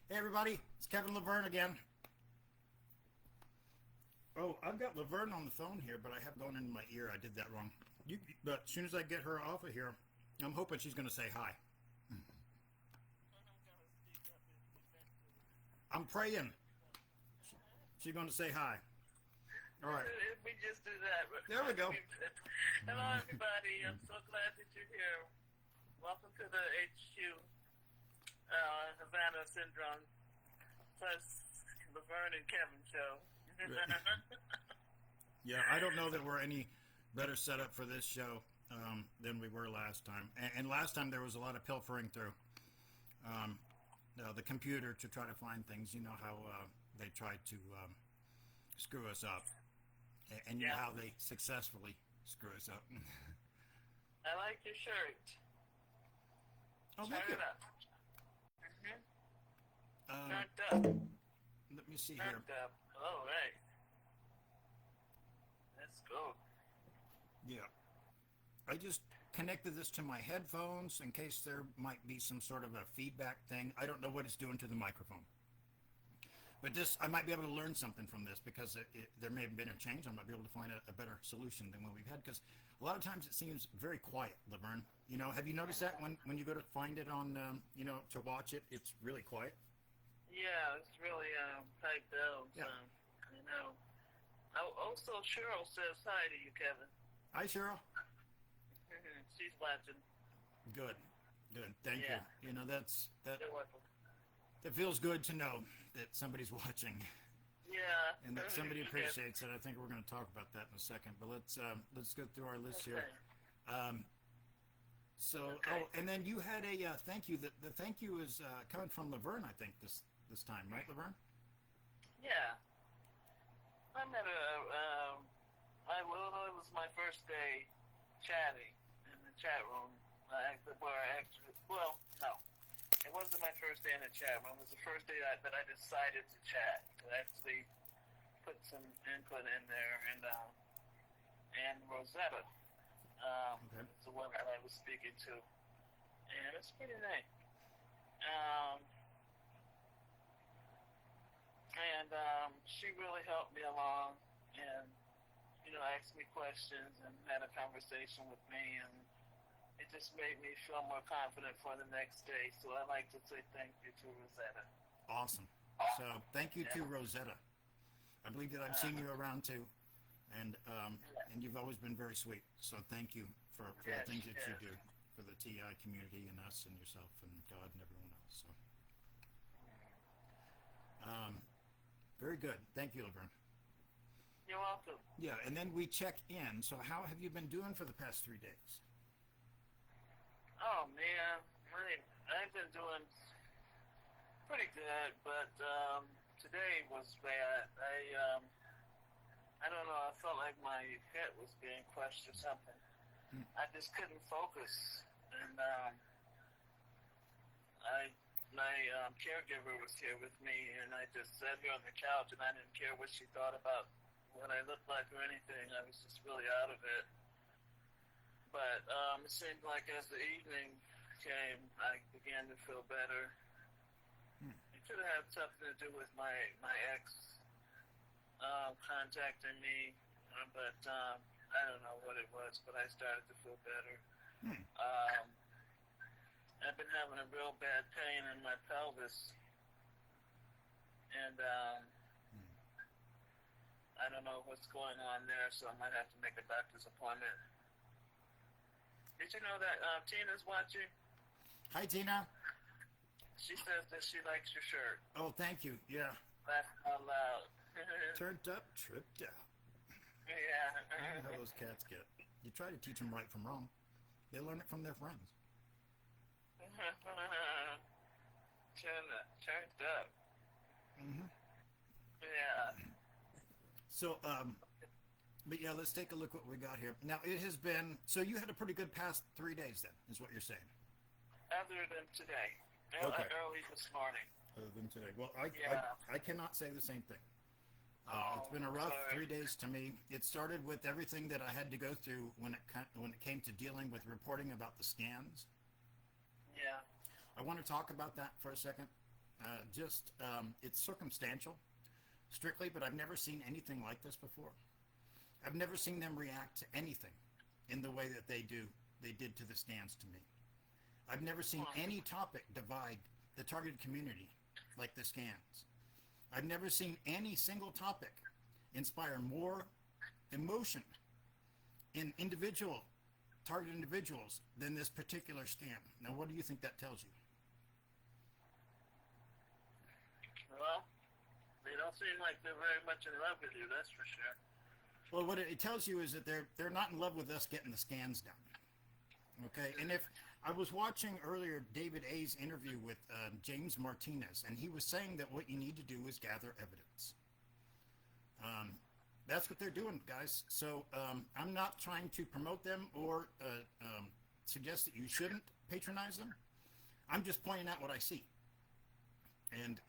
Hey everybody, it's Kevin Laverne again. Oh, I've got Laverne on the phone here, but I have going into my ear. I did that wrong. But as soon as I get her off of here, I'm hoping she's going to say hi. I'm praying she's going to say hi. All right, If we just do that. there we go. Hello, everybody. I'm so glad that you're here. Welcome to the HQ Havana Syndrome plus Laverne and Kevin show. Yeah, I don't know that we're any better set up for this show than we were last time. And last time there was a lot of pilfering through the computer to try to find things. You know how they tried to screw us up, and you know Yeah. how they successfully screw us up. I like your shirt. Oh, Turn thank you. it up. hmm Um, Turned up. let me see here. Turned up. All right. Let's go. Yeah, I just connected this to my headphones in case there might be some sort of a feedback thing. I don't know what it's doing to the microphone. But this, I might be able to learn something from this because there may have been a change. I might be able to find a better solution than what we've had because a lot of times it seems very quiet, Laverne. You know, have you noticed that when you go to find it on, to watch it, it's really quiet? Yeah, it's really tight down. Yeah. You know. Also, Cheryl says hi to you, Kevin. Hi, Cheryl. She's watching. Good. Good. Thank Yeah. you. You know, that You're welcome. that feels good to know that somebody's watching Yeah. and that somebody appreciates it. I think we're going to talk about that in a second. But let's go through our list here. Okay. So, Okay. oh, and then you had a thank you. The thank you is coming from Laverne, I think this time, right, Laverne? Yeah. I met it was my first day chatting in the chat room. Well, no. It wasn't my first day in the chat room. It was the first day that I decided to chat, to actually put some input in there. And Rosetta Okay. is the one that I was speaking to. And it's pretty nice. Um, and she really helped me along and, asked me questions and had a conversation with me. And it just made me feel more confident for the next day. So I'd like to say thank you to Rosetta. Awesome. So, thank you to Yeah. Rosetta. I believe that I've seen you around too, and you've always been very sweet. So, thank you for the Yes, things that you yes. do for the TI community and us and yourself and God and everyone else. So, very good. Thank you, Laverne. You're welcome. Yeah, and then we check in. So, how have you been doing for the past 3 days? Oh, man. I've been doing pretty good, but today was bad. I don't know. I felt like my head was being crushed or something. I just couldn't focus, and my caregiver was here with me, and I just sat here on the couch, and I didn't care what she thought about what I looked like or anything. I was just really out of it. But it seemed like as the evening came, I began to feel better. It could have had something to do with my ex contacting me, but I don't know what it was. But I started to feel better. I've been having a real bad pain in my pelvis, and I don't know what's going on there, so I might have to make a doctor's appointment. Did you know that Tina's watching? Hi, Tina. She says that she likes your shirt. Oh, thank you. Yeah. Laugh out loud. Turned up, tripped out. I know how Yeah. those cats get. You try to teach them right from wrong. They learn it from their friends. Turned up. Hmm. Yeah. So, but yeah, let's take a look what we got here. Now, it has been, so you had a pretty good past 3 days then, is what you're saying. Other than today. Okay. Early this morning. Other than today. Well, Yeah. I cannot say the same thing. It's Oh, been a rough sorry. 3 days to me. It started with everything that I had to go through when it came to dealing with reporting about the scans. Yeah. I want to talk about that for a second. It's circumstantial, strictly, but I've never seen anything like this before. I've never seen them react to anything in the way that they did to the scans to me. I've never seen any topic divide the targeted community like the scans. I've never seen any single topic inspire more emotion in targeted individuals than this particular scam. Now, what do you think that tells you? Well, they don't seem like they're very much in love with you, that's for sure. Well, what it tells you is that they're not in love with us getting the scans done. Okay, and if I was watching earlier David A's interview with James Martinez, and he was saying that what you need to do is gather evidence. That's what they're doing, guys. So I'm not trying to promote them or suggest that you shouldn't patronize them. I'm just pointing out what I see. And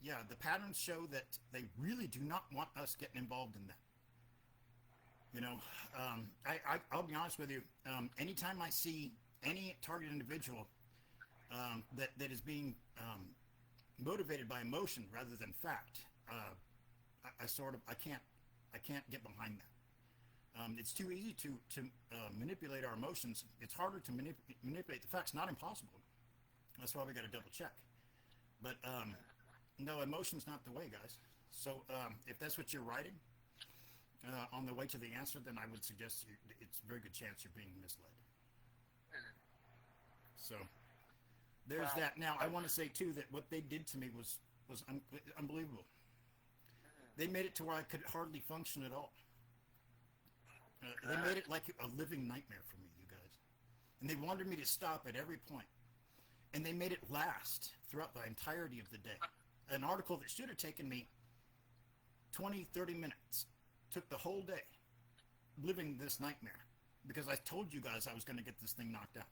yeah, the patterns show that they really do not want us getting involved in that. You know, I'll be honest with you. Anytime I see any targeted individual that is being motivated by emotion rather than fact, I can't get behind that. It's too easy to manipulate our emotions. It's harder to manipulate the facts. Not impossible. That's why we got to double check. But no, emotion's not the way, guys. So if that's what you're writing on the way to the answer, then I would suggest it's a very good chance you're being misled. So there's that. Now I want to say too that what they did to me was unbelievable. They made it to where I could hardly function at all. They made it like a living nightmare for me, you guys. And they wanted me to stop at every point. And they made it last throughout the entirety of the day. An article that should have taken me 20, 30 minutes took the whole day living this nightmare because I told you guys I was going to get this thing knocked out.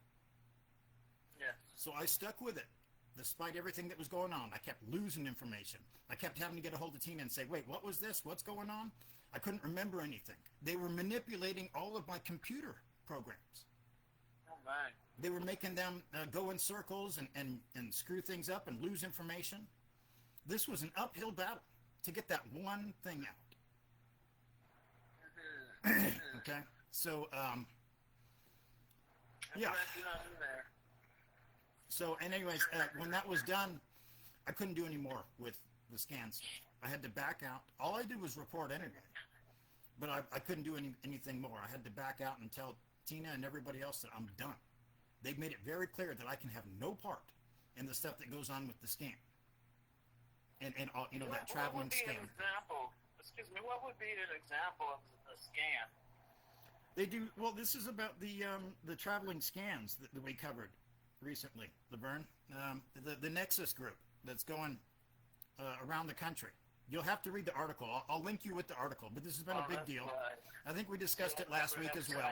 Yeah. So I stuck with it despite everything that was going on. I kept losing information. I kept having to get a hold of Tina and say, wait, what was this? What's going on? I couldn't remember anything. They were manipulating all of my computer programs. Oh, my. They were making them go in circles and screw things up and lose information. This was an uphill battle to get that one thing out. Okay? So, yeah. So, and anyways, when that was done, I couldn't do any more with the scans. I had to back out. All I did was report anyway. But I couldn't do anything more. I had to back out and tell Tina and everybody else that I'm done. They've made it very clear that I can have no part in the stuff that goes on with the scam. And you know, that traveling scam. What would be an example of a scam? They do, well, this is about the traveling scans that we covered recently, Laverne. The Nexus group that's going around the country. You'll have to read the article. I'll link you with the article, but this has been a big deal. I think we discussed it last week as well,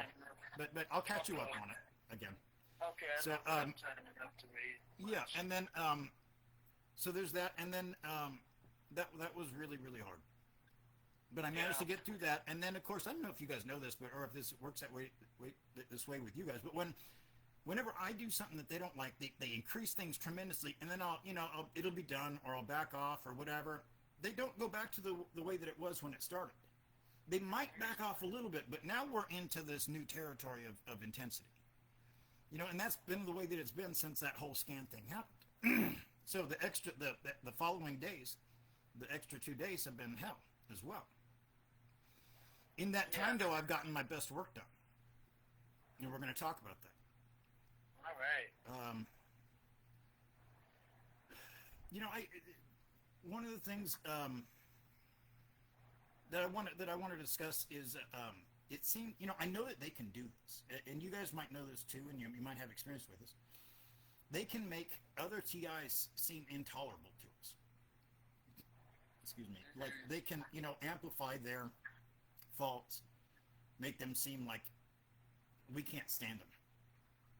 but I'll catch you up on it again. Okay, so enough to read. Yeah, and then so there's that, and then that was really, really hard. But I managed to get through that, and then of course I don't know if you guys know this, or if this works this way with you guys. But whenever I do something that they don't like, they increase things tremendously, and then it'll be done, or I'll back off, or whatever. They don't go back to the way that it was when it started. They might back off a little bit, but now we're into this new territory of intensity. You know, and that's been the way that it's been since that whole scan thing happened. So the following days, the extra 2 days have been hell as well. In that time, though, I've gotten my best work done. And we're going to talk about that. All right. You know, one of the things that I want to discuss is it seems, you know, I know that they can do this, and you guys might know this too, and you might have experience with this. They can make other TIs seem intolerable to us. Excuse me. Like they can, you know, amplify their faults, make them seem like we can't stand them.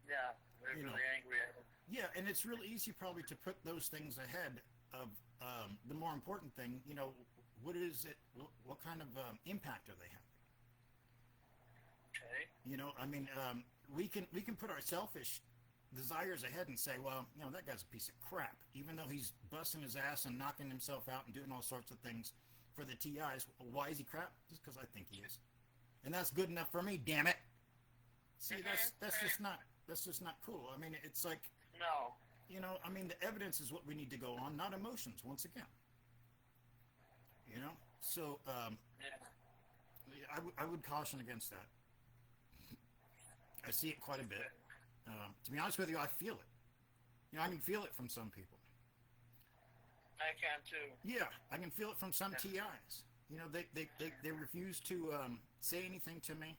Yeah, they're really angry at them. Yeah, and it's really easy probably to put those things ahead of the more important thing. You know, what is it? What kind of impact are they having? Okay. You know, I mean, we can put our selfish desires ahead and say, well, that guy's a piece of crap. Even though he's busting his ass and knocking himself out and doing all sorts of things for the TIs, why is he crap? Just because I think he is. And that's good enough for me, damn it. See, that's just not cool. I mean, it's like, no. I mean, the evidence is what we need to go on, not emotions, once again. So, I would caution against that. I see it quite a bit. To be honest with you, I feel it. I can feel it from some people. I can too. Yeah, I can feel it from some TIs. They refuse to say anything to me.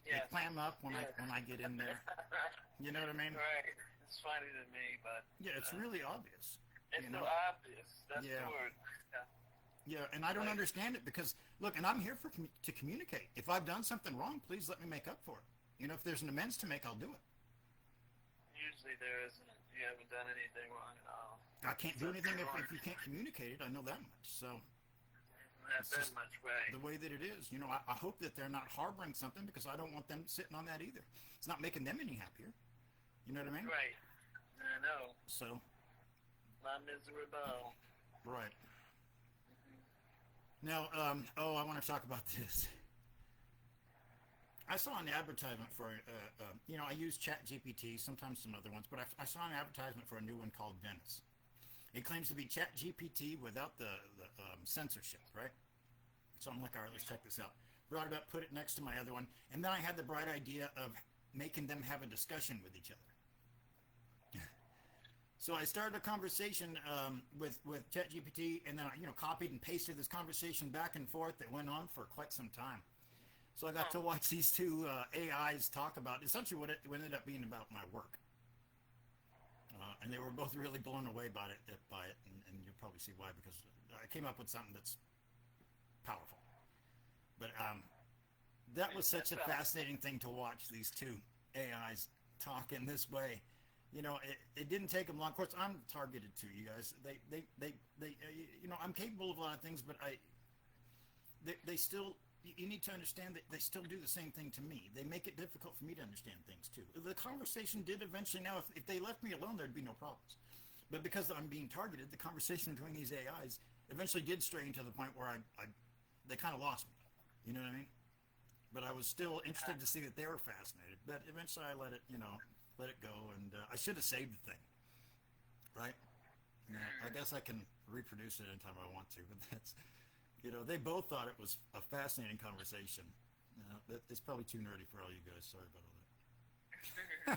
Yes. They clam up when I get in there. You know what I mean? Right. It's funny to me, but yeah, it's really obvious. It's so obvious. That's the word. Yeah, and I don't understand it because look, and I'm here to communicate. If I've done something wrong, please let me make up for it. If there's an amends to make, I'll do it. Usually there isn't. You haven't done anything wrong at all. I can't do anything if you can't communicate it. I know that much. So that's that much, right? The way that it is. I hope that they're not harboring something because I don't want them sitting on that either. It's not making them any happier. You know what I mean? Right. I know. So. La miserable. Right. Now, I want to talk about this. I saw an advertisement for, I use ChatGPT, sometimes some other ones, but I saw an advertisement for a new one called Venice. It claims to be ChatGPT without the censorship, right? So I'm like, all right, let's check this out. Brought it up, put it next to my other one, and then I had the bright idea of making them have a discussion with each other. So I started a conversation with ChatGPT, and then I copied and pasted this conversation back and forth that went on for quite some time. So I got to watch these two AIs talk about essentially what it ended up being about my work, and they were both really blown away by it, and you'll probably see why, because I came up with something that's powerful. But that was such a fascinating thing to watch, these two AIs talk in this way. It didn't take them long. Of course, I'm targeted too, you guys. They I'm capable of a lot of things, but they still, you need to understand that they still do the same thing to me. They make it difficult for me to understand things too. The conversation did eventually, now if they left me alone, there'd be no problems. But because I'm being targeted, the conversation between these AIs eventually did stray to the point where they kind of lost me. You know what I mean? But I was still interested to see that they were fascinated. But eventually I let it go, and I should have saved the thing, right? I guess I can reproduce it anytime I want to, but that's, they both thought it was a fascinating conversation. It's probably too nerdy for all you guys. Sorry about all that.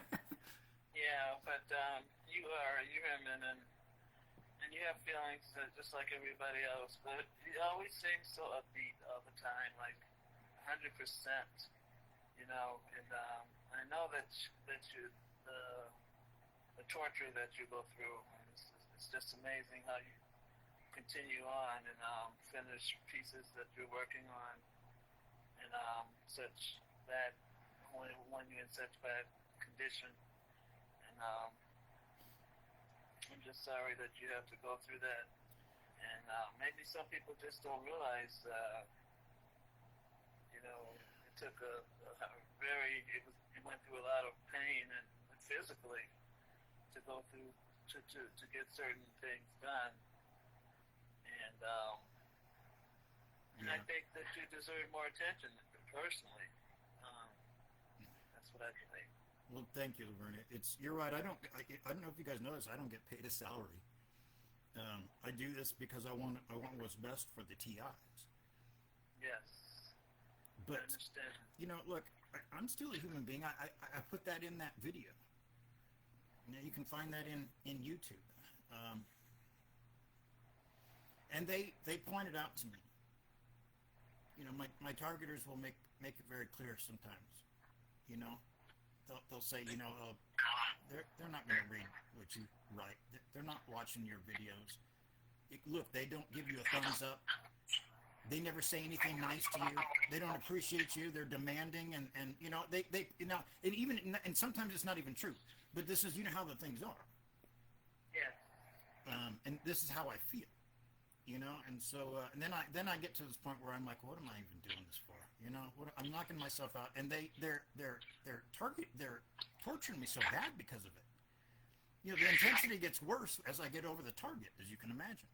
Yeah, but you are human, and you have feelings just like everybody else, but you always seem so upbeat all the time, like 100%, and I know that you, the torture that you go through, it's just amazing how you continue on and finish pieces that you're working on, and such bad, when you're in such bad condition, and I'm just sorry that you have to go through that, and maybe some people just don't realize, it took it went through a lot of pain and physically to go through to get certain things done, and I think that you deserve more attention personally. That's what I think. Well, thank you, Laverne. You're right. I don't know if you guys know this. I don't get paid a salary. I do this because I want what's best for the TIs. Yes. But I understand. Look, I'm still a human being. I put that in that video. You can find that in YouTube. And they pointed out to me. My targeters will make it very clear sometimes. They'll say, they're not going to read what you write. They're not watching your videos. Look, they don't give you a thumbs up. They never say anything nice to you. They don't appreciate you. They're demanding, and and even and sometimes it's not even true. But this is how the things are. Yeah. And this is how I feel. And so and then I get to this point where I'm like, what am I even doing this for? I'm knocking myself out, and they're torturing me so bad because of it. The intensity gets worse as I get over the target, as you can imagine.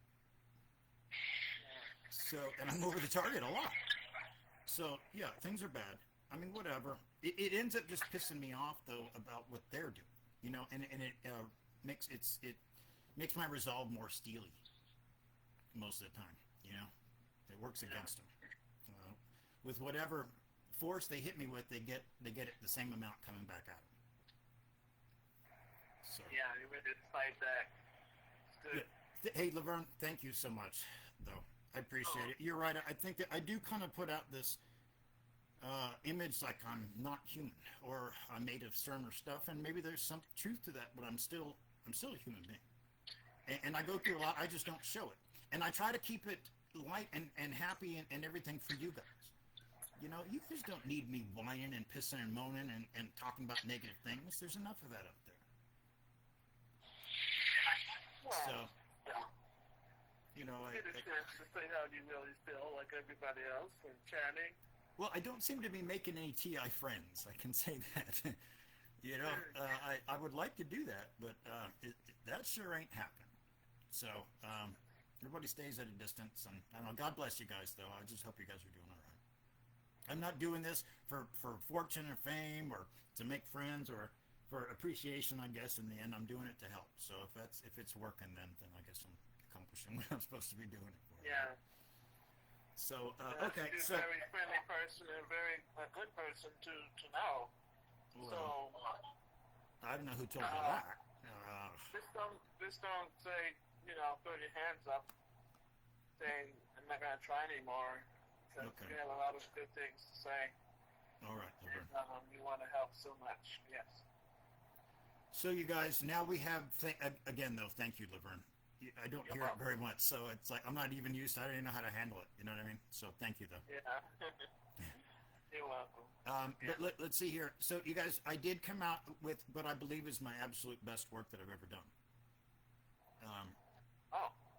So, and I'm over the target a lot. So, yeah, things are bad. I mean, whatever. It ends up just pissing me off, though, about what they're doing. And it it makes my resolve more steely most of the time. It works against them. With whatever force they hit me with, they get it the same amount coming back at them. So. Yeah, you ready to fight back. Good. Yeah. Hey, Laverne, thank you so much, though. I appreciate it. You're right. I think that I do kind of put out this image like I'm not human or I'm made of sterner stuff, and maybe there's some truth to that, but I'm still a human being. And I go through a lot. I just don't show it. And I try to keep it light and happy and everything for you guys. You just don't need me whining and pissing and moaning and talking about negative things. There's enough of that up there. So, get a chance to say how you really feel, like everybody else, and chatting. Well, I don't seem to be making any TI friends. I can say that. I would like to do that, but that sure ain't happening. So, everybody stays at a distance, and I don't know. God bless you guys, though. I just hope you guys are doing all right. I'm not doing this for fortune or fame or to make friends or for appreciation, I guess. In the end, I'm doing it to help. So if it's working, then I guess I'm accomplishing what I'm supposed to be doing it for. Yeah. So okay. She's So a very friendly person and a good person to know. Well, So I don't know who told you that. just don't say, throw your hands up, saying I'm not gonna try anymore. Because Okay. you have a lot of good things to say. All right, Laverne. And you want to help so much. Yes. So you guys, now we have again though. Thank you, Laverne. I don't hear it very much, so it's like I'm not even used to. I don't even know how to handle it. You know what I mean? So thank you though. Yeah. You're welcome. But let's see here. So you guys, I did come out with what I believe is my absolute best work that I've ever done.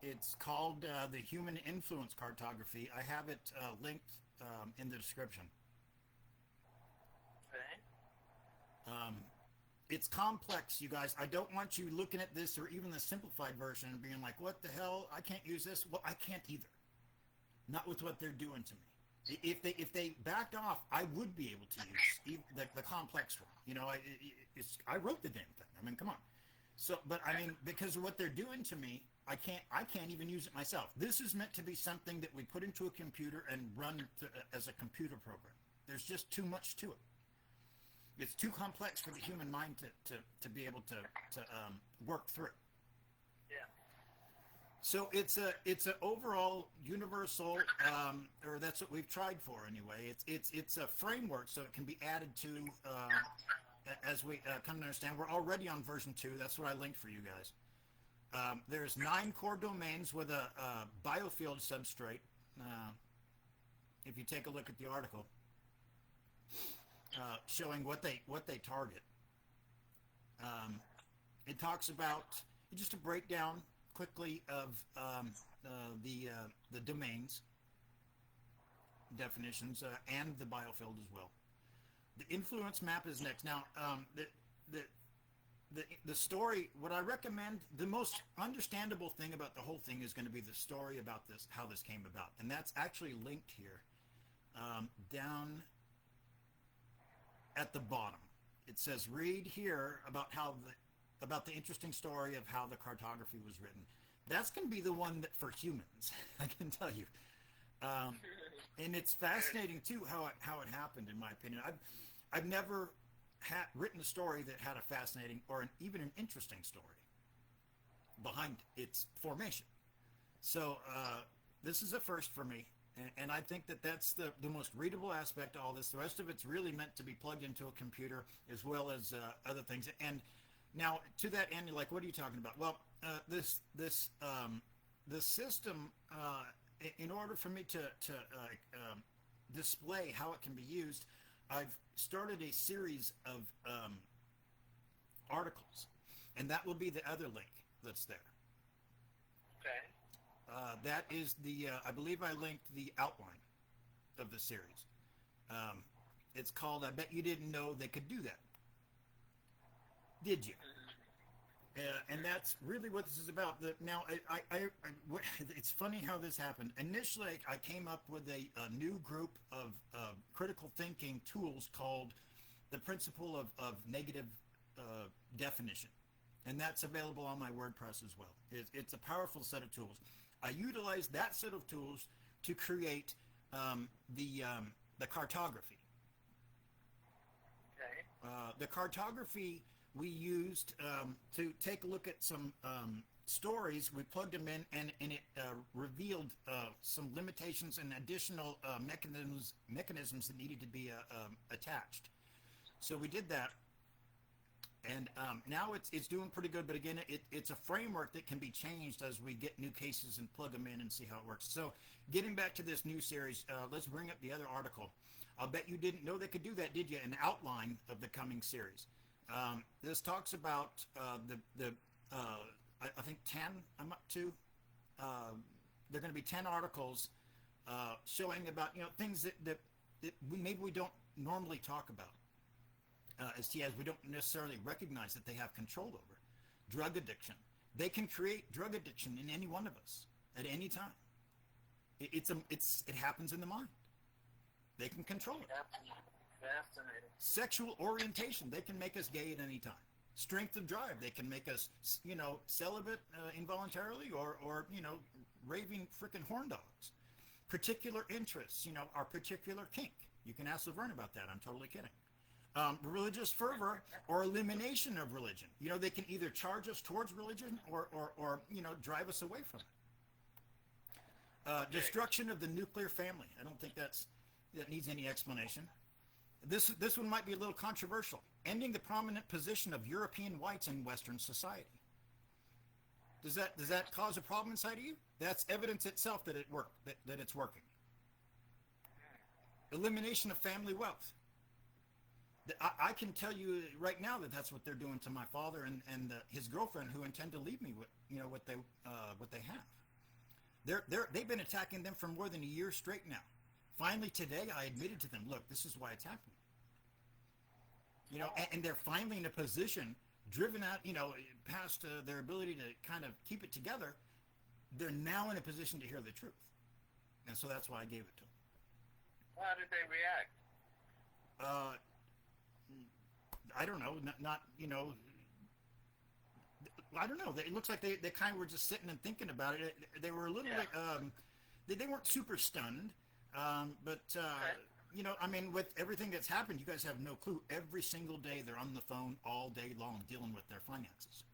It's called the Human Influence Cartography. I have it linked in the description. Okay. It's complex, you guys. I don't want you looking at this or even the simplified version and being like, what the hell? I can't use this. Well, I can't either. Not with what they're doing to me. If they backed off, I would be able to use the complex one. I wrote the damn thing. I mean, come on. So, but I mean, because of what they're doing to me, I can't even use it myself. This is meant to be something that we put into a computer and run as a computer program. There's just too much to it. It's too complex for the human mind to be able to work through. Yeah. So it's a overall universal, or that's what we've tried for anyway. It's a framework, so it can be added to as we come to understand. We're already on version 2. That's what I linked for you guys. There's 9 core domains with a biofield substrate. If you take a look at the article, showing what they target. It talks about just a breakdown quickly of the domains definitions and the biofield as well. The influence map is next. Now, the story, what I recommend, the most understandable thing about the whole thing is going to be the story about this, how this came about. And that's actually linked here down at the bottom. It says, read here about the interesting story of how the cartography was written. That's going to be the one that for humans, I can tell you. And it's fascinating too how it happened, in my opinion. I've never written a story that had a fascinating or even an interesting story behind its formation. So this is a first for me, and I think that's the most readable aspect of all this. The rest of it's really meant to be plugged into a computer as well as other things. And now to that end, you're like, what are you talking about? Well, the system, in order for me to display how it can be used, I've started a series of articles, and that will be the other link that's there. Okay. That is I believe I linked the outline of the series. It's called I Bet You Didn't Know They Could Do That. Did you? And that's really what this is about. Now, it's funny how this happened. Initially, I came up with a new group of critical thinking tools called the principle of negative definition. And that's available on my WordPress as well. It's a powerful set of tools. I utilize that set of tools to create the cartography. Okay. The cartography we used to take a look at some stories. We plugged them in, and it revealed some limitations and additional mechanisms that needed to be attached. So we did that, and now it's doing pretty good. But again, it's a framework that can be changed as we get new cases and plug them in and see how it works. So getting back to this new series, let's bring up the other article. I'll bet you didn't know they could do that, did you? An outline of the coming series. This talks about I think 10 I'm up to. There are going to be 10 articles showing about things that maybe we don't normally talk about. As TAs, we don't necessarily recognize that they have control over. Drug addiction. They can create drug addiction in any one of us at any time. It happens in the mind. They can control it. Fascinating. Sexual orientation. They can make us gay at any time. Strength of drive. They can make us, celibate involuntarily or raving frickin' horn dogs. Particular interests. Our particular kink. You can ask Laverne about that. I'm totally kidding. Religious fervor or elimination of religion. They can either charge us towards religion or drive us away from it. Destruction of the nuclear family. I don't think that needs any explanation. This one might be a little controversial. Ending the prominent position of European whites in Western society. Does that cause a problem inside of you? That's evidence itself that that it's working. Elimination of family wealth. I can tell you right now that that's what they're doing to my father and his girlfriend, who intend to leave me with what they have. They've been attacking them for more than a year straight now. Finally today, I admitted to them, look, this is why it's happening. And they're finally in a position, driven out, past their ability to kind of keep it together. They're now in a position to hear the truth, and so that's why I gave it to them. How did they react? I don't know, I don't know. It looks like they kind of were just sitting and thinking about it. They were a little bit, they weren't super stunned, but, with everything that's happened, you guys have no clue. Every single day they're on the phone all day long dealing with their finances.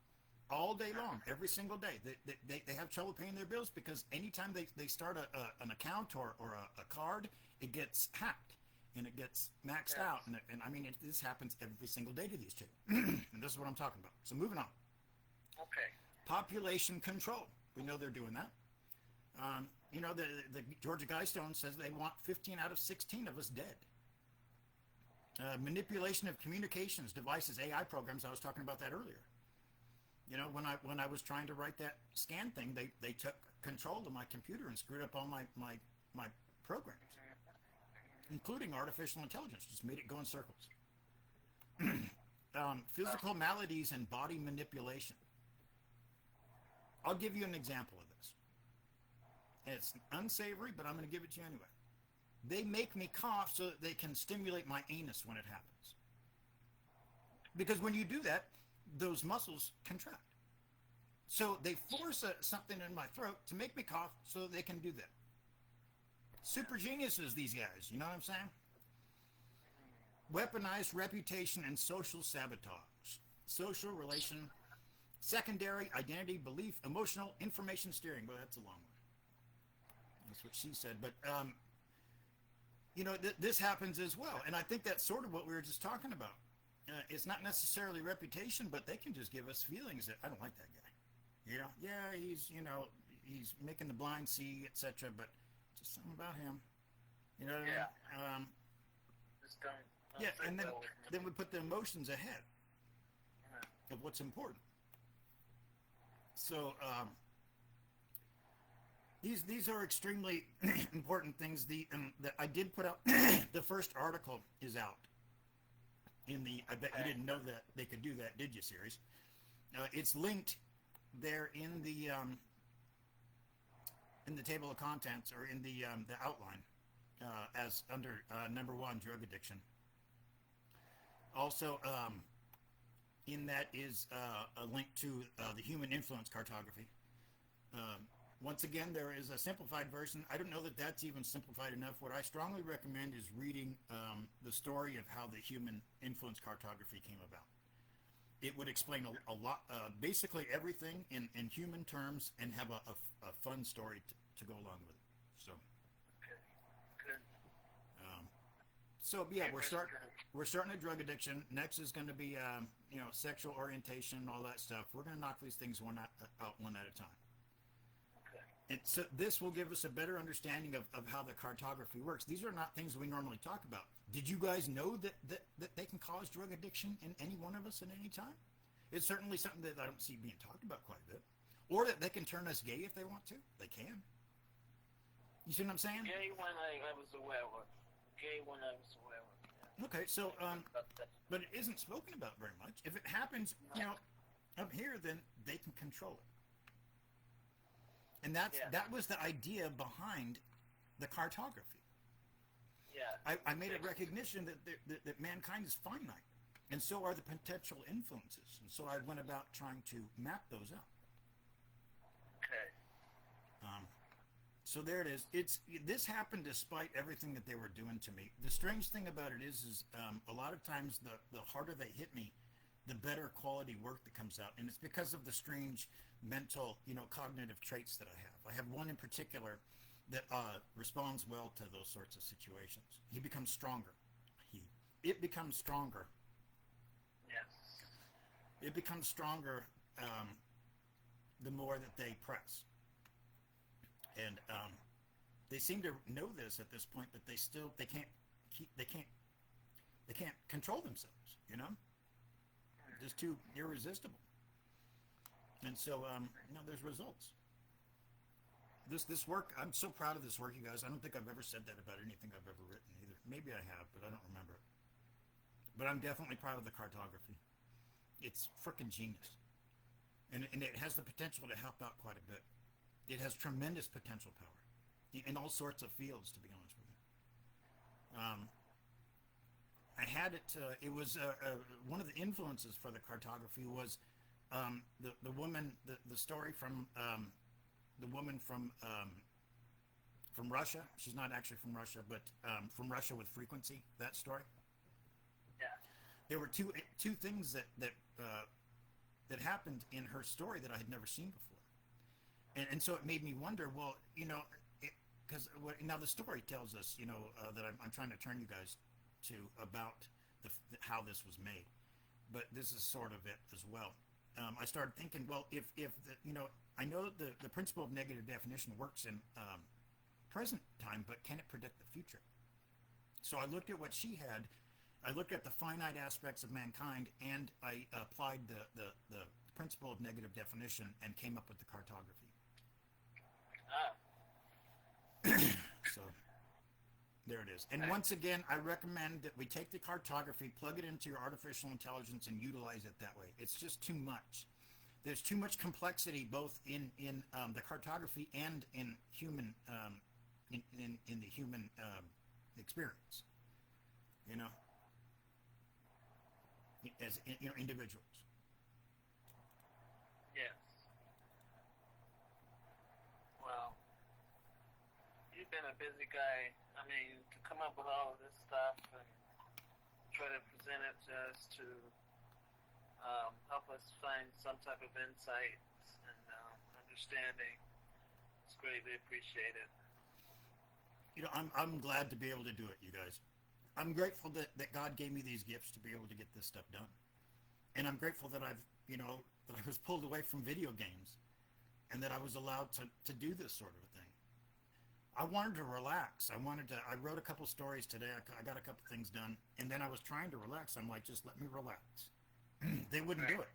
All day long, every single day. They have trouble paying their bills because anytime they start an account or a card, it gets hacked. And it gets maxed out, and this happens every single day to these two. And this is what I'm talking about. So moving on. Okay. Population control. We know they're doing that. The Georgia Guidestone says they want 15 out of 16 of us dead. Manipulation of communications devices, AI programs. I was talking about that earlier. When I was trying to write that scan thing, they took control of my computer and screwed up all my programs. Including artificial intelligence, just made it go in circles. Physical maladies and body manipulation. I'll give you an example of this. It's unsavory, but I'm going to give it to you anyway. They make me cough so that they can stimulate my anus when it happens. Because when you do that, those muscles contract. So they force something in my throat to make me cough so that they can do that. Super geniuses, these guys. You know what I'm saying? Weaponized reputation and social sabotage. Social relation, secondary, identity, belief, emotional, information steering. Well, that's a long one. That's what she said. But, this happens as well. And I think that's sort of what we were just talking about. It's not necessarily reputation, but they can just give us feelings that I don't like that guy. He's making the blind see, etc. But just something about him. You know what I mean? Just don't and then we put the emotions ahead of what's important. So these are extremely important things. That I did put out. The first article is out in the I bet you didn't know that they could do that, did you, series? It's linked there in the table of contents, or in the outline, as under number 1, drug addiction. Also, in that is a link to the human influence cartography. Once again, there is a simplified version. I don't know that that's even simplified enough. What I strongly recommend is reading the story of how the human influence cartography came about. It would explain a lot, basically everything in human terms, and have a fun story to go along with it. So, Okay. Good. So yeah, we're starting a drug addiction. Next is going to be sexual orientation, all that stuff. We're going to knock these things out one at a time. Okay. And so this will give us a better understanding of how the cartography works. These are not things we normally talk about. Did you guys know that they can cause drug addiction in any one of us at any time? It's certainly something that I don't see being talked about quite a bit. Or that they can turn us gay if they want to. They can. You see what I'm saying? Gay one I was aware of. Gay one I was aware of. Yeah. Okay, so, but it isn't spoken about very much. If it happens, up here, then they can control it. And that was the idea behind the cartography. Yeah. I made a recognition that mankind is finite, and so are the potential influences. And so I went about trying to map those out. Okay. So there it is. This happened despite everything that they were doing to me. The strange thing about it is a lot of times the harder they hit me, the better quality work that comes out. And it's because of the strange mental, cognitive traits that I have. I have one in particular that responds well to those sorts of situations. He becomes stronger. It becomes stronger. Yes. It becomes stronger the more that they press. And they seem to know this at this point, but they can't control themselves. Just too irresistible. And so there's results. This work, I'm so proud of this work, you guys. I don't think I've ever said that about anything I've ever written either. Maybe I have, but I don't remember it. But I'm definitely proud of the cartography. It's frickin' genius. And it has the potential to help out quite a bit. It has tremendous potential power in all sorts of fields, to be honest with you. I had it. It was one of the influences for the cartography was the woman, the story from the woman from Russia. She's not actually from Russia, but from Russia with frequency. That story. Yeah. There were two things that happened in her story that I had never seen before. And so it made me wonder, well, because now the story tells us, that I'm trying to turn you guys to about how this was made. But this is sort of it as well. I started thinking, well, if I know the principle of negative definition works in present time, but can it predict the future? So I looked at what she had. I looked at the finite aspects of mankind, and I applied the principle of negative definition and came up with the cartography. So there it is. And once again, I recommend that we take the cartography, plug it into your artificial intelligence, and utilize it that way. It's just too much. There's too much complexity both in the cartography and in human in the human experience. As individuals. Yes. Well, you've been a busy guy. I mean, to come up with all of this stuff and try to present it to us to help us find some type of insights and understanding, it's greatly appreciated. I'm glad to be able to do it, you guys. I'm grateful that God gave me these gifts to be able to get this stuff done. And I'm grateful that that I was pulled away from video games and that I was allowed to do this sort of a thing. I wanted to relax. I wrote a couple stories today. I got a couple things done, and then I was trying to relax. I'm like, just let me relax. They wouldn't do it.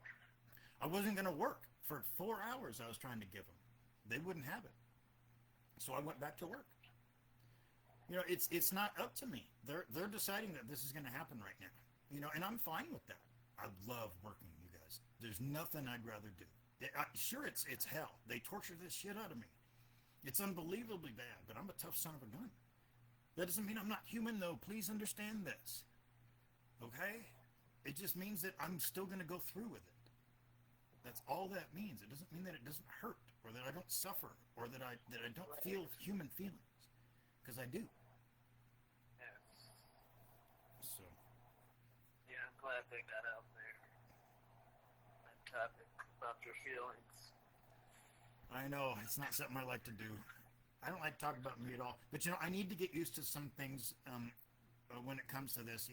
I wasn't going to work for 4 hours. I was trying to give them. They wouldn't have it. So I went back to work. It's not up to me. They're deciding that this is going to happen right now. And I'm fine with that. I love working with you guys. There's nothing I'd rather do. Sure, it's hell. They torture this shit out of me. It's unbelievably bad, but I'm a tough son of a gun. That doesn't mean I'm not human, though. Please understand this. Okay? It just means that I'm still going to go through with it. That's all that means. It doesn't mean that it doesn't hurt, or that I don't suffer, or that I don't feel human feelings, because I do. Yes. So. Yeah, I'm glad they got out there. That topic about your feelings. I know it's not something I like to do. I don't like to talk about me at all. But I need to get used to some things when it comes to this.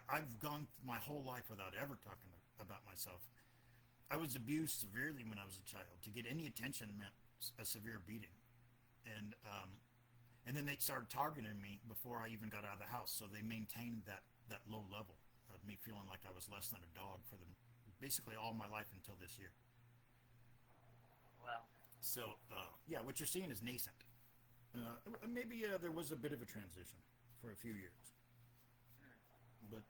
I've gone my whole life without ever talking about myself. I was abused severely when I was a child. To get any attention meant a severe beating, and then they started targeting me before I even got out of the house. So they maintained that low level of me feeling like I was less than a dog for basically all my life until this year. Wow. So yeah, what you're seeing is nascent. Maybe there was a bit of a transition for a few years, but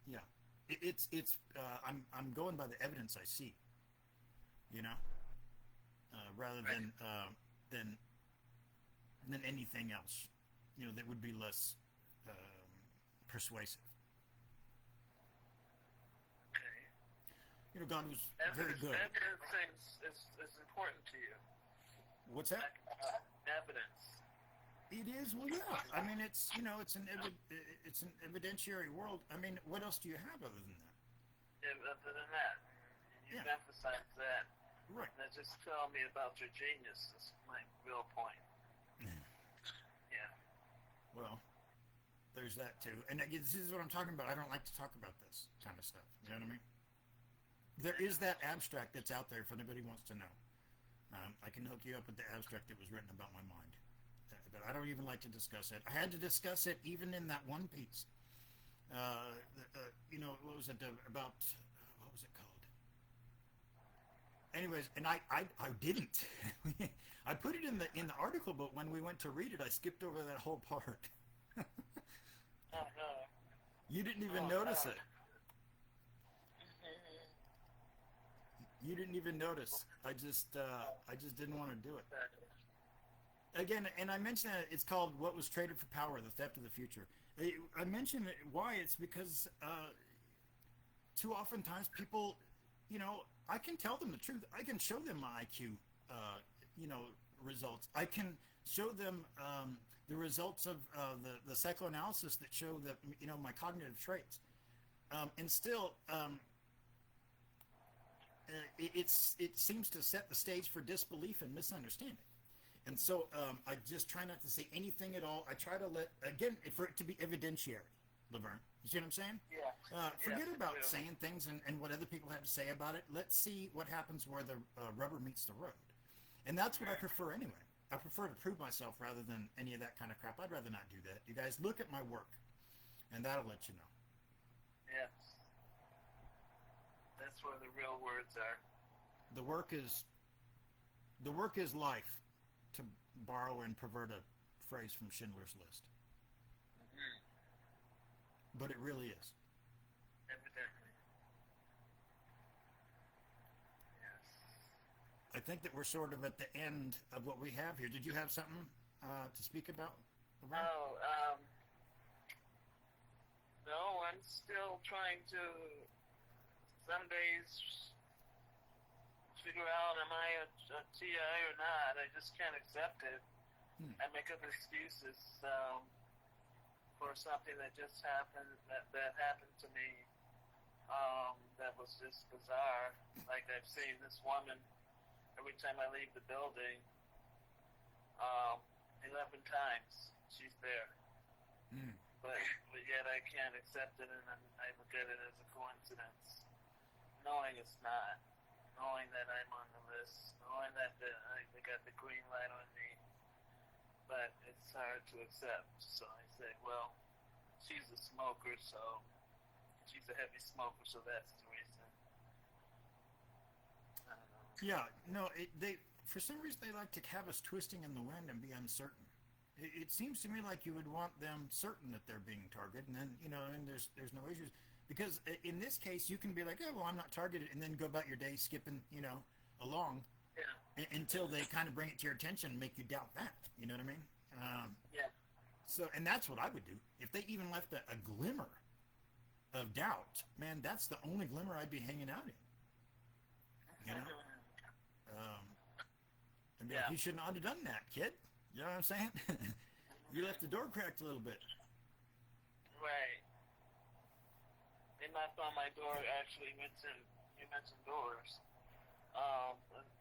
yeah. I'm going by the evidence I see, rather than anything else, that would be less persuasive. Okay. God was very good. Evidence is important to you. What's that? Evidence. It is. Well, yeah. I mean, it's it's an evidentiary world. I mean, what else do you have other than that? Yeah, other than that, you've emphasized that. Right. Now just tell me about your genius. That's my real point. Yeah. Well, there's that too. And this is what I'm talking about. I don't like to talk about this kind of stuff. You know what I mean? There is that abstract that's out there if anybody wants to know. I can hook you up with the abstract that was written about my mind. But I don't even like to discuss it. I had to discuss it even in that one piece. What was it about? What was it called? Anyways, and I didn't. I put it in the article, but when we went to read it, I skipped over that whole part. Oh no. You didn't even notice it. You didn't even notice. I just didn't want to do it. Again, and I mentioned that it's called What Was Traded for Power, The Theft of the Future. I mentioned why. It's because too oftentimes people, I can tell them the truth. I can show them my IQ, results. I can show them the results of the psychoanalysis that show that, my cognitive traits. And still, it seems to set the stage for disbelief and misunderstanding. And so I just try not to say anything at all. I try to for it to be evidentiary, Laverne. You see what I'm saying? Yeah. Forget about saying things and what other people have to say about it. Let's see what happens where the rubber meets the road. And that's what I prefer anyway. I prefer to prove myself rather than any of that kind of crap. I'd rather not do that. You guys look at my work, and that'll let you know. Yes. That's where the real words are. The work is life, to borrow and pervert a phrase from Schindler's List. Mm-hmm. But it really is. Evidently. Yes. I think that we're sort of at the end of what we have here. Did you have something to speak about? Oh, no, I'm still trying to some days figure out, am I a TI or not? I just can't accept it. I make up excuses for something that just happened, that happened to me, that was just bizarre. Like, I've seen this woman every time I leave the building, 11 times she's there. But yet I can't accept it, and I look at it as a coincidence, knowing it's not. Knowing that I'm on the list, knowing that they got the green light on me, but it's hard to accept. So I say, well, she's a smoker, so she's a heavy smoker, so that's the reason. I don't know. Yeah, no, they for some reason they like to have us twisting in the wind and be uncertain. It seems to me like you would want them certain that they're being targeted, and then and there's no issues. Because in this case, you can be like, oh, well, I'm not targeted, and then go about your day skipping, along Yeah. until they kind of bring it to your attention and make you doubt that. You know what I mean? Yeah. So, and that's what I would do. If they even left a glimmer of doubt, man, that's the only glimmer I'd be hanging out in. You know? And be like, you shouldn't have done that, kid. You know what I'm saying? You left the door cracked a little bit. Right. They knocked on my door. Actually, you mentioned doors.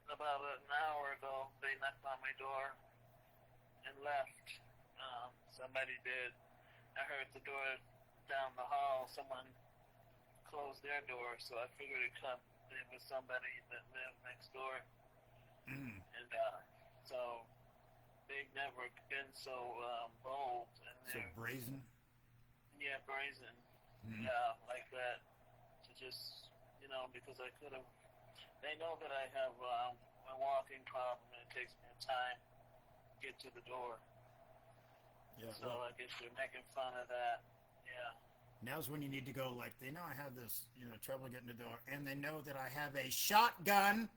About an hour ago, they knocked on my door and left. Somebody did. I heard the door down the hall. Someone closed their door, so I figured it was somebody that lived next door. Mm. And so they've never been so bold. And So brazen? Yeah, brazen. Mm. Yeah, like that. To just, because I could have. They know that I have a walking problem and it takes me time to get to the door. Yeah. So I guess they're making fun of that. Yeah. Now's when you need to go, like, they know I have this, trouble getting to the door, and they know that I have a shotgun.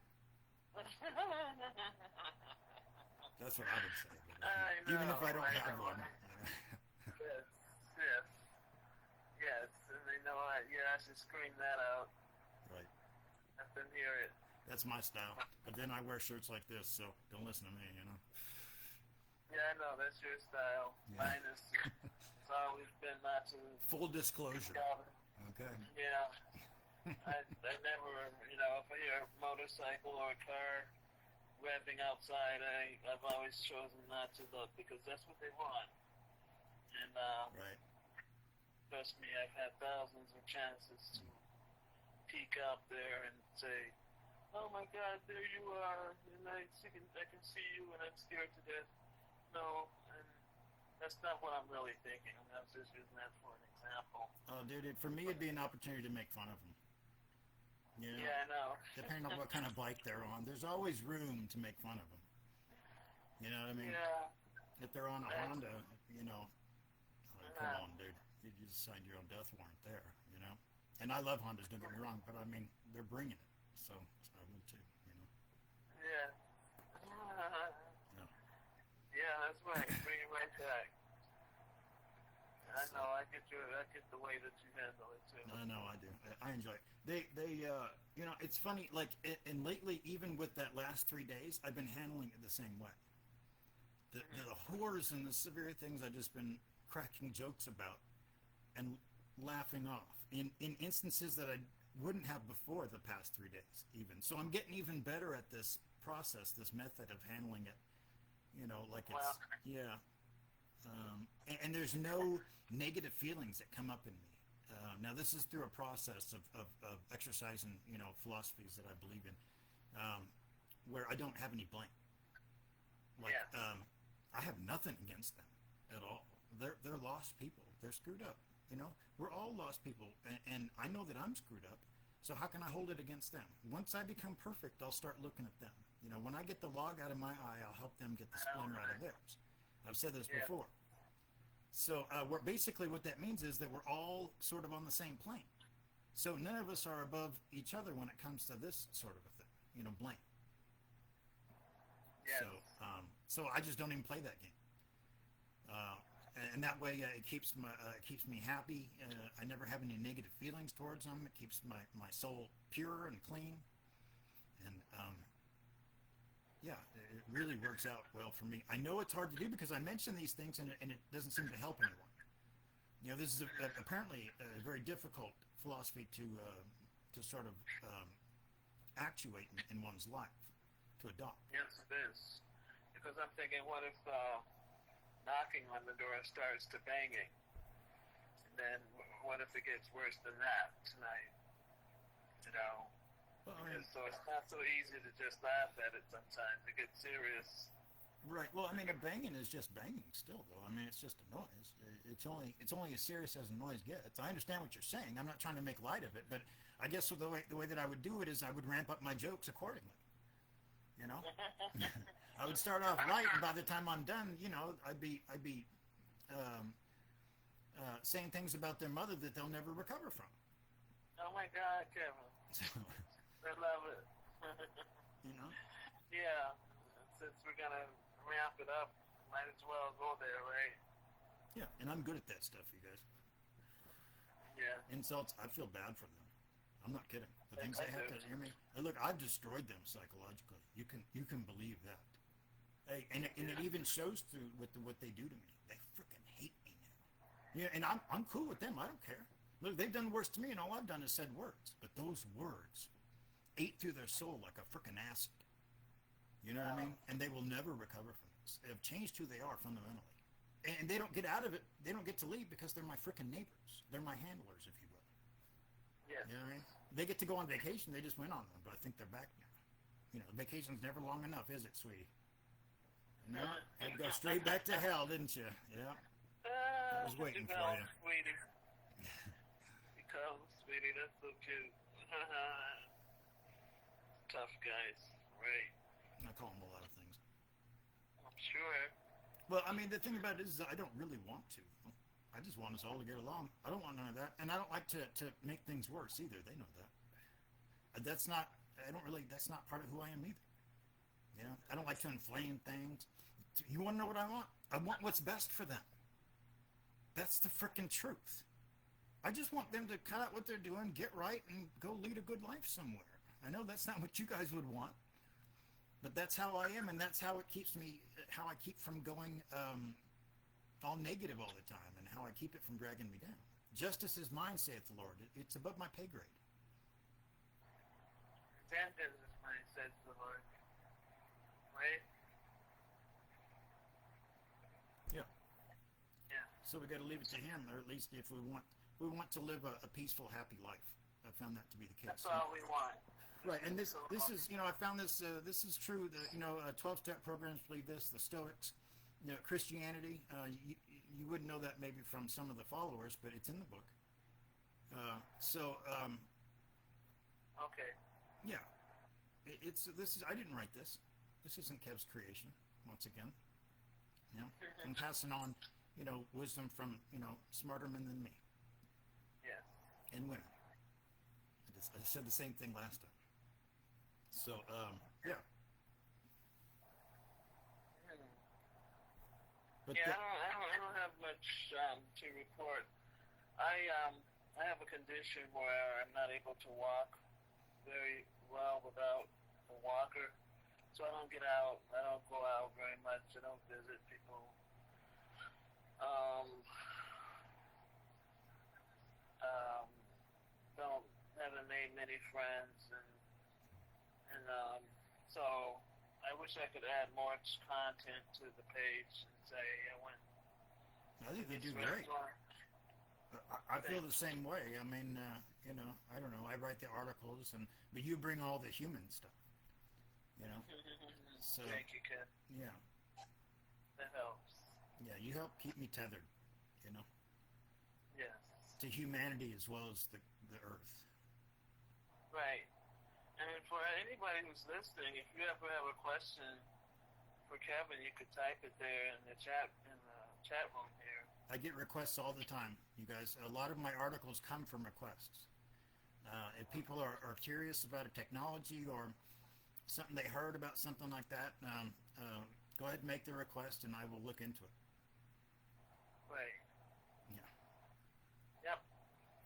That's what I would say. Even if I don't have one. Yes, and they know I should scream that out. Right. I can hear it. That's my style. But then I wear shirts like this, so don't listen to me, Yeah, I know, that's your style. Yeah. Mine is, it's always been not to... Full disclosure. Okay. Yeah. I never, if I hear a motorcycle or a car revving outside, I've always chosen not to look because that's what they want. And, right. Trust me, I've had thousands of chances to peek out there and say, oh my God, there you are, and I can see you and I'm scared to death. No, and that's not what I'm really thinking. I was just using that for an example. Oh, dude, for me it'd be an opportunity to make fun of them. Yeah, I know. Depending on what kind of bike they're on, there's always room to make fun of them. You know what I mean? Yeah. If they're on a Honda, come on, dude. You just signed your own death warrant there, And I love Hondas, don't get me wrong, but I mean, they're bringing it, so I would too, Yeah. Yeah, that's right. Bring it right back. I know. I get the way that you handle it too. I know. I do. I enjoy it. They it's funny. Like, and lately, even with that last 3 days, I've been handling it the same way. The horrors and the severe things I've just been cracking jokes about and laughing off in instances that I wouldn't have before the past 3 days. Even so, I'm getting even better at this process, this method of handling it. Like it's and there's no negative feelings that come up in me. Now this is through a process of exercising, philosophies that I believe in, where I don't have any blame. Like, I have nothing against them at all. They're lost people. They're screwed up. We're all lost people, and I know that I'm screwed up. So how can I hold it against them? Once I become perfect, I'll start looking at them. When I get the log out of my eye, I'll help them get the splinter out of theirs. I've said this before. So basically what that means is that we're all sort of on the same plane. So none of us are above each other when it comes to this sort of a thing, blame. Yes. So I just don't even play that game. And that way it keeps me happy. I never have any negative feelings towards them. It keeps my soul pure and clean. And it really works out well for me. I know it's hard to do because I mention these things and it doesn't seem to help anyone. This is apparently a very difficult philosophy to sort of actuate in one's life, to adopt. Yes, it is. Because I'm thinking, what if knocking on the door starts to banging? And then what if it gets worse than that tonight? Well, so it's not so easy to just laugh at it sometimes. It gets serious. Right. Well, a banging is just banging still, though. It's just a noise. It's only as serious as a noise gets. I understand what you're saying. I'm not trying to make light of it, but I guess the way that I would do it is I would ramp up my jokes accordingly. I would start off light, and by the time I'm done, I'd be saying things about their mother that they'll never recover from. Oh my God, Kevin. I love it. You know? Yeah. Since we're gonna ramp it up, might as well go there, right? Yeah, and I'm good at that stuff, you guys. Yeah. Insults, I feel bad for them. I'm not kidding. The things I they have do. to hear me. And look, I've destroyed them psychologically. You can believe that. Hey, and it even shows through with what they do to me. They freaking hate me now. Yeah, and I'm cool with them. I don't care. Look, they've done worse to me, and all I've done is said words. But those words ate through their soul like a freaking acid. You know what I mean? And they will never recover from this. They have changed who they are fundamentally. And they don't get out of it. They don't get to leave because they're my freaking neighbors. They're my handlers, if you will. Yes. You know what I mean? They get to go on vacation. They just went on them, but I think they're back now. You know, vacation's never long enough, is it, sweetie? No, I'd go straight back to hell, didn't you? Yeah. I was waiting for you. Sweetie. Because, sweetie, that's so cute. Tough guys, right? I call them a lot of things. I'm sure. Well, I mean, the thing about it is I don't really want to. I just want us all to get along. I don't want none of that. And I don't like to make things worse either. They know that. That's not part of who I am either. You know, I don't like to inflame things. You want to know what I want? I want what's best for them. That's the frickin' truth. I just want them to cut out what they're doing, get right, and go lead a good life somewhere. I know that's not what you guys would want, but that's how I am, and that's how it keeps me, how I keep from going all negative all the time, and how I keep it from dragging me down. Justice is mine, saith the Lord. It's above my pay grade. Vengeance is mine, says the Lord. Right? Yeah. Yeah. So we got to leave it to Him, or at least if we want to live a peaceful, happy life. I found that to be the case. That's all we want. Right, and this is, you know, I found this is true. The 12-step programs believe this. The Stoics, you know, Christianity. You wouldn't know that maybe from some of the followers, but it's in the book. Okay. Yeah, I didn't write this. This isn't Kev's creation. Once again, you know, I'm passing on, you know, wisdom from, you know, smarter men than me. Yeah. And women. I said the same thing last time. So, yeah. But yeah, I don't have much to report. I have a condition where I'm not able to walk very well without a walker, so I don't get out. I don't go out very much. I don't visit people. Haven't made many friends, and so I wish I could add more content to the page and say I went. I think you do great. I feel the same way. I mean, you know, I don't know. I write the articles, but you bring all the human stuff. You know. So, thank you, Ken. Yeah. That helps. Yeah, you help keep me tethered. You know. Yes. To humanity as well as the earth. Right. And for anybody who's listening, if you ever have a question for Kevin, you could type it there in the chat room here. I get requests all the time, you guys. A lot of my articles come from requests. If people are curious about a technology or something they heard about something like that, go ahead and make the request, and I will look into it. Right. Yeah. Yep.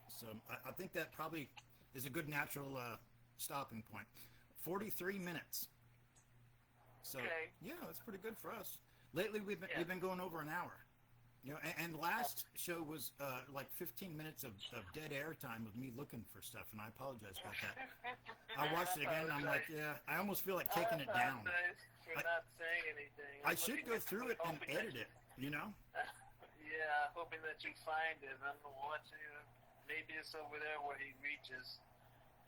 So I think that probably is a good natural stopping point. 43 minutes. So okay. Yeah, that's pretty good for us. Lately we've been going over an hour. You know, and last show was like 15 minutes of dead air time with me looking for stuff, and I apologize about that. I watched it again, and I'm like, yeah, I almost feel like taking it down. For not saying anything. I should go through it and edit it, you know? Yeah, hoping that you find it. I'm watching it. Maybe it's over there where he reaches,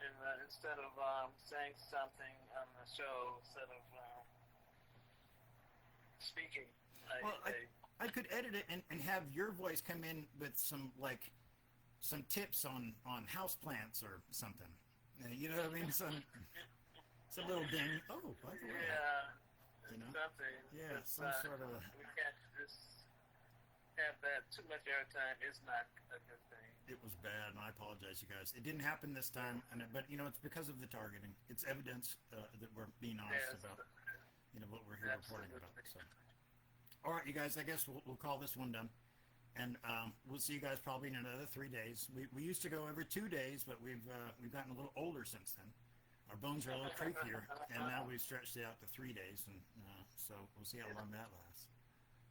and instead of saying something on the show, instead of speaking. I could edit it and have your voice come in with some tips on houseplants or something. You know what I mean? Some little ding. Oh, by the way. Yeah. You know? Something. Yeah, some sort of. We can't just have that. Too much airtime is not a good thing. It was bad, and I apologize, you guys. It didn't happen this time, but it's because of the targeting. It's evidence that we're being honest Yes, about what we're here reporting about. absolutely. So, all right, you guys. I guess we'll call this one done, and we'll see you guys probably in another 3 days. We used to go every 2 days, but we've gotten a little older since then. Our bones are a little creakier, and now we've stretched it out to 3 days, and so we'll see how long that lasts.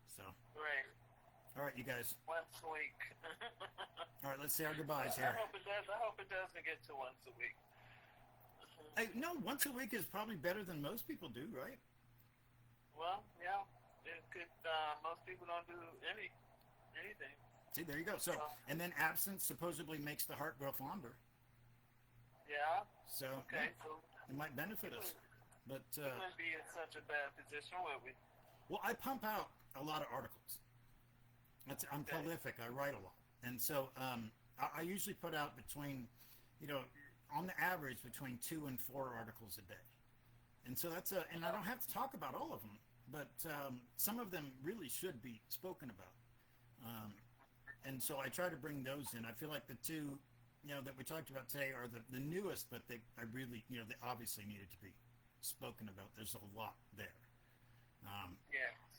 So, Right. all right, you guys. Once a week. All right, let's say our goodbyes I here. hope it does. I hope it doesn't get to once a week. Hey, no, once a week is probably better than most people do, right? Well, yeah. It could. Most people don't do anything. See, there you go. So, and then absence supposedly makes the heart grow fonder. Yeah. So, Okay. yeah, So it might benefit us. But we wouldn't be in such a bad position, would we? well, I pump out a lot of articles. I'm Okay. prolific. I write a lot, and so I usually put out between, on the average between 2 and 4 articles a day, and so and I don't have to talk about all of them, but some of them really should be spoken about, and so I try to bring those in. I feel like the 2, that we talked about today are the newest, but they obviously needed to be spoken about. There's a lot there.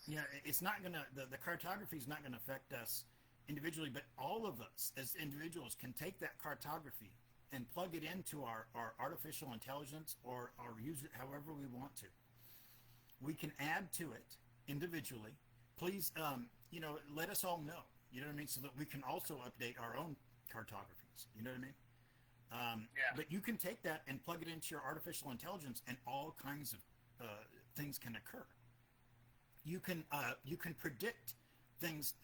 Yeah. It's not gonna the cartography is not gonna affect us individually, but all of us as individuals can take that cartography and plug it into our artificial intelligence or use it however we want to. We can add to it individually. Please, let us all know. You know what I mean, so that we can also update our own cartographies. You know what I mean? Yeah. But you can take that and plug it into your artificial intelligence, and all kinds of things can occur. You can predict things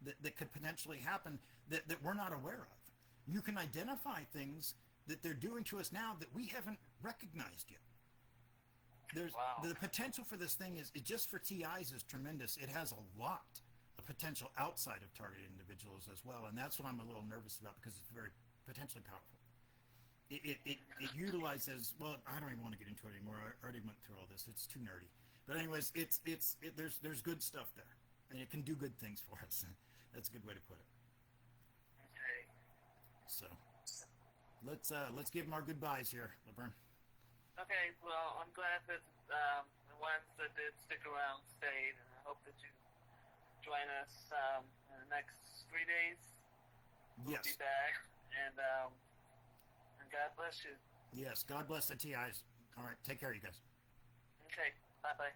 that could potentially happen that we're not aware of. You can identify things that they're doing to us now that we haven't recognized yet. Wow. The potential for this thing is just for TIs is tremendous. It has a lot of potential outside of targeted individuals as well, and that's what I'm a little nervous about because it's very potentially powerful. It utilizes, well, I don't even want to get into it anymore. I already went through all this. It's too nerdy. But anyways, there's good stuff there, and it can do good things for us. That's a good way to put it. Okay. So let's give them our goodbyes here, Laverne. Okay. Well, I'm glad that the ones that did stick around stayed, and I hope that you join us in the next 3 days. We'll Yes. be back, and God bless you. Yes. God bless the TIs. All right. Take care, you guys. Okay. Bye-bye.